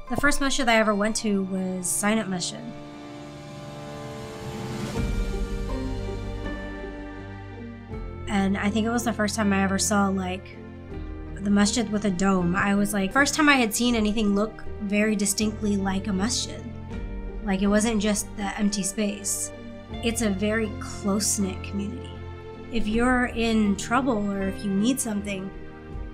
The first masjid I ever went to was Sinat Masjid. And I think it was the first time I ever saw like the masjid with a dome. I was like, first time I had seen anything look very distinctly like a masjid. Like it wasn't just the empty space. It's a very close-knit community. If you're in trouble or if you need something,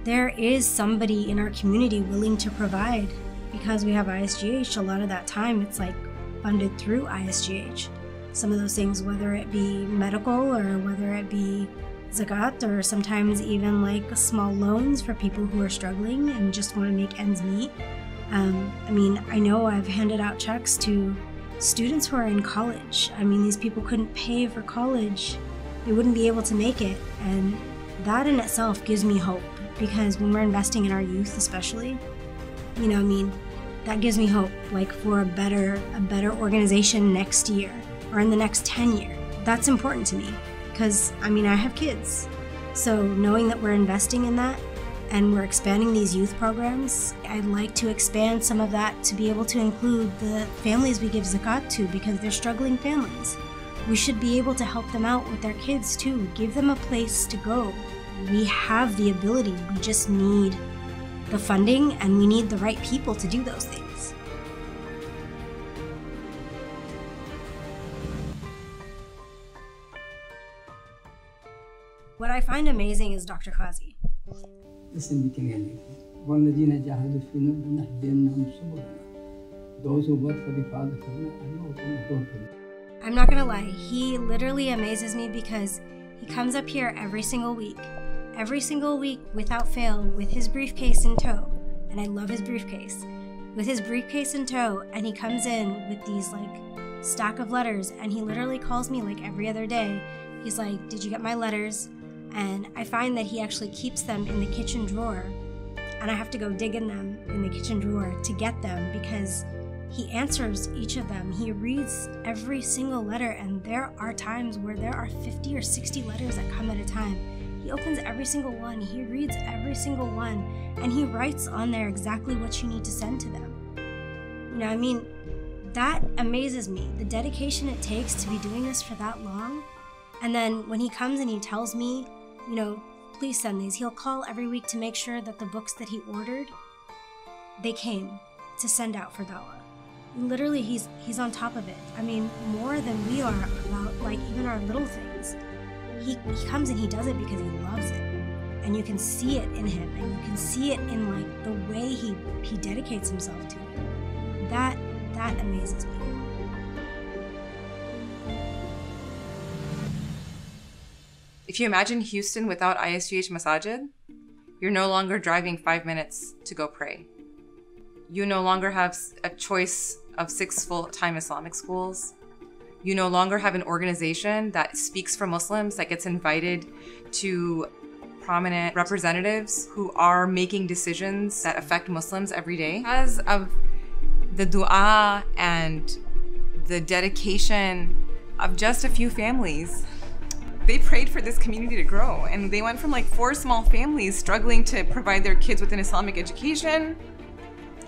there is somebody in our community willing to provide. Because we have ISGH, a lot of that time it's like funded through ISGH. Some of those things, whether it be medical or whether it be zakat, or sometimes even like small loans for people who are struggling and just want to make ends meet. I mean, I know I've handed out checks to students who are in college. I mean, these people couldn't pay for college. They wouldn't be able to make it. And that in itself gives me hope, because when we're investing in our youth especially, you know, I mean, that gives me hope, like for a better organization next year or in the next 10 years. That's important to me because, I mean, I have kids. So knowing that we're investing in that and we're expanding these youth programs, I'd like to expand some of that to be able to include the families we give zakat to, because they're struggling families. We should be able to help them out with their kids too, give them a place to go. We have the ability, we just need the funding and we need the right people to do those things. What I find amazing is Dr. Qazi. Listen to me. Those who work for the Father, I'm not gonna lie, he literally amazes me because he comes up here every single week without fail with his briefcase in tow, and I love his briefcase, with his briefcase in tow, and he comes in with these like stack of letters, and he literally calls me like every other day. He's like, did you get my letters? And I find that he actually keeps them in the kitchen drawer, and I have to go dig in them in the kitchen drawer to get them because he answers each of them. He reads every single letter, and there are times where there are 50 or 60 letters that come at a time. He opens every single one, he reads every single one, and he writes on there exactly what you need to send to them. You know, I mean, that amazes me, the dedication it takes to be doing this for that long. And then when he comes and he tells me, you know, please send these, he'll call every week to make sure that the books that he ordered, they came to send out for dawah. Literally, he's on top of it. I mean, more than we are about like even our little things. He comes and he does it because he loves it, and you can see it in him, and you can see it in like the way he dedicates himself to it. That amazes me. If you imagine Houston without ISGH Masajid, you're no longer driving 5 minutes to go pray. You no longer have a choice of 6 full-time Islamic schools. You no longer have an organization that speaks for Muslims, that gets invited to prominent representatives who are making decisions that affect Muslims every day. Because of the dua and the dedication of just a few families, they prayed for this community to grow. And they went from like 4 small families struggling to provide their kids with an Islamic education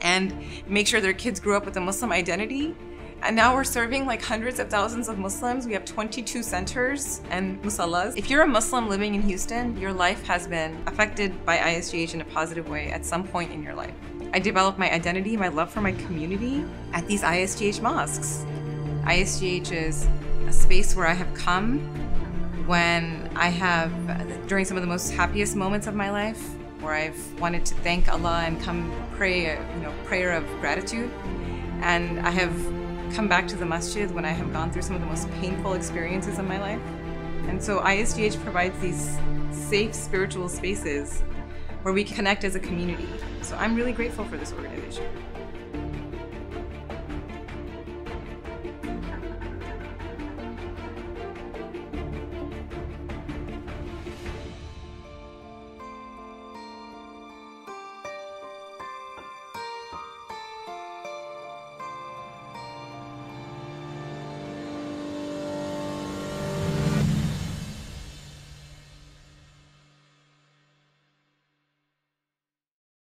and make sure their kids grew up with a Muslim identity. And now we're serving like hundreds of thousands of Muslims. We have 22 centers and musallas. If you're a Muslim living in Houston, your life has been affected by ISGH in a positive way at some point in your life. I developed my identity, my love for my community at these ISGH mosques. ISGH is a space where I have come when I have, during some of the most happiest moments of my life, where I've wanted to thank Allah and come pray a prayer of gratitude. And I have come back to the masjid when I have gone through some of the most painful experiences of my life. And so ISGH provides these safe spiritual spaces where we connect as a community. So I'm really grateful for this organization.